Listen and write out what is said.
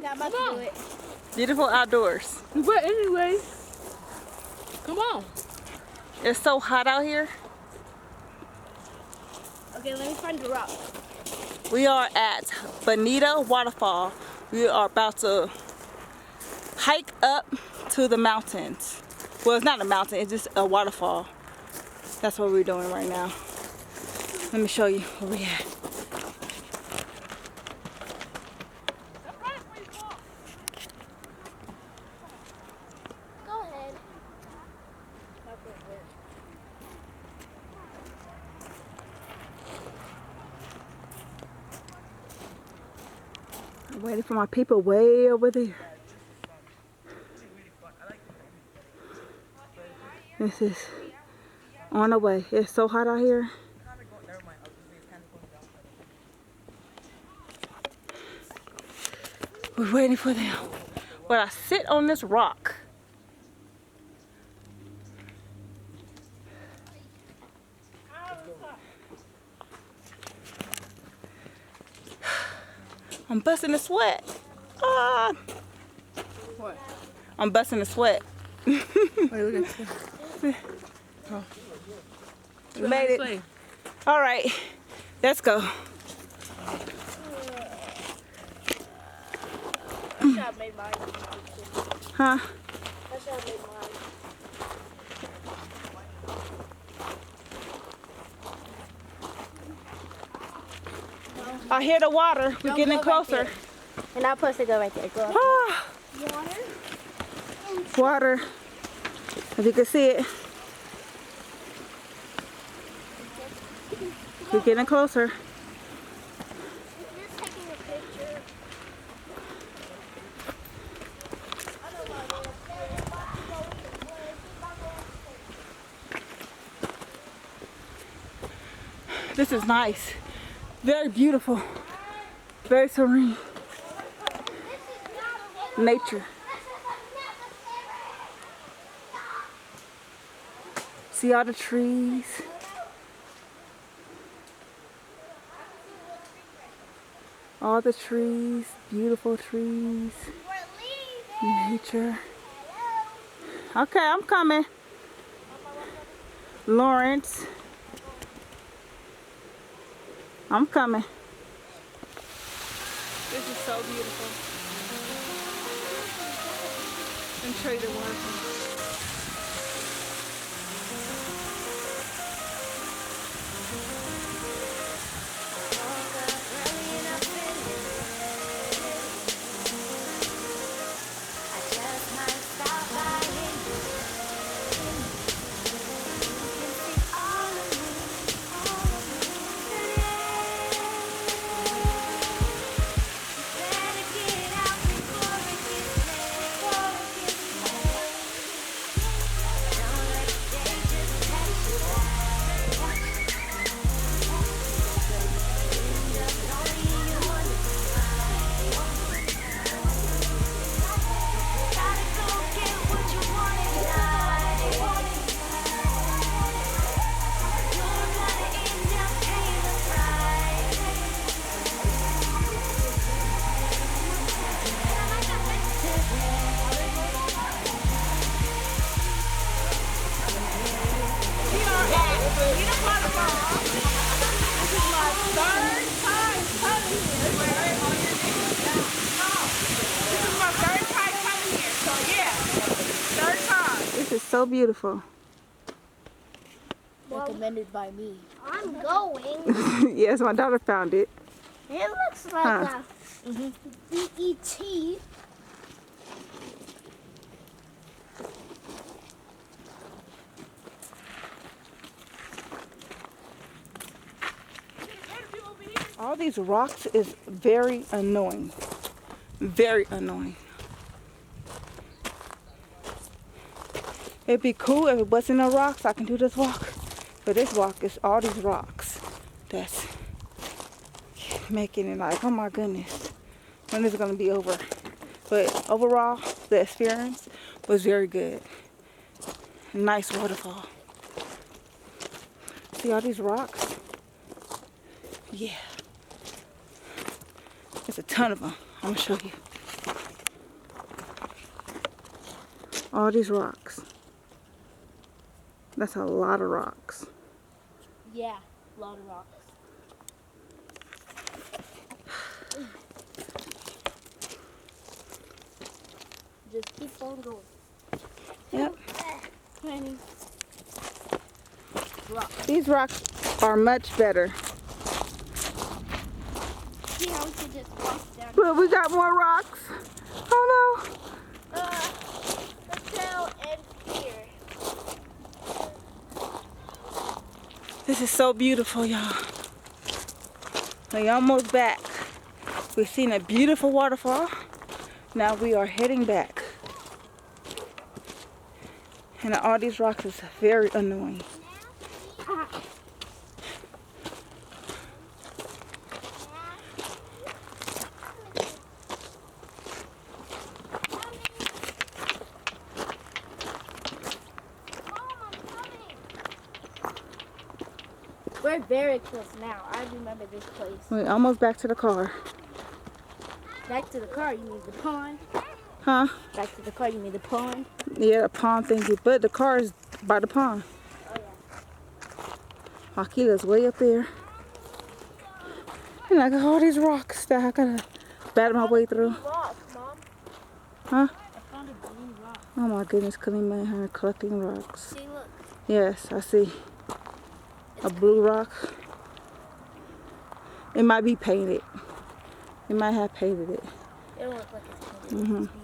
Okay, I'm about to do it. Beautiful outdoors. But anyway, come on. It's so hot out here. Okay, let me find the rock. We are at Bonita Waterfall. We are about to hike up to the mountains. Well, it's not a mountain, it's just a waterfall. That's what we're doing right now. Let me show you where we at. Go ahead. I'm waiting for my people way over there. This is on the way. It's so hot out here. We're waiting for them. But I sit on this rock. I'm busting a sweat. Ah. What? I'm busting a sweat. Wait, look at this. Oh. We made it. All right, let's go. I should have made mine. Huh? I should have made mine. I hear the water. We're getting go closer. right and I'm supposed to go right there. Go. Ah, Water? water. If you can see it. We're getting closer. Just taking a picture. This is nice. Very beautiful. Very serene. Nature. See all the trees. All the trees, beautiful trees. Nature. Okay, I'm coming. Lawrence. I'm coming. This is so beautiful. And show you the waterfall. This is so beautiful. Recommended by me. I'm going. Yes, my daughter found it. It looks like a BET. All these rocks is very annoying. Very annoying. It'd be cool if it wasn't no rocks. I can do this walk. But this walk is all these rocks that's making it like, oh my goodness, when is it going to be over? But overall, the experience was very good. Nice waterfall. See all these rocks? Yeah. There's a ton of them. I'm going to show you. All these rocks. That's a lot of rocks. Yeah, a lot of rocks. Just keep on going. Yep. Honey. Rock. These rocks are much better. See how we can just walk down. But we got more rocks. Oh no. The tail and here. This is so beautiful, y'all. We're almost back. We've seen a beautiful waterfall. Now we are heading back. And all these rocks is very annoying. We're very close now. I remember this place. We're almost back to the car. Back to the car, you mean the pond? Huh? Back to the car, you mean the pond? Yeah, the pond thingy. But the car is by the pond. Oh, yeah. Akila's way up there. And I got all these rocks that I gotta battle my way through. Rock, Mom. Huh? I found a green rock. Oh my goodness, Kalima and her collecting rocks. See, look. Yes, I see. A blue rock. It might be painted. It might have painted it. It don't look like it's painted. It's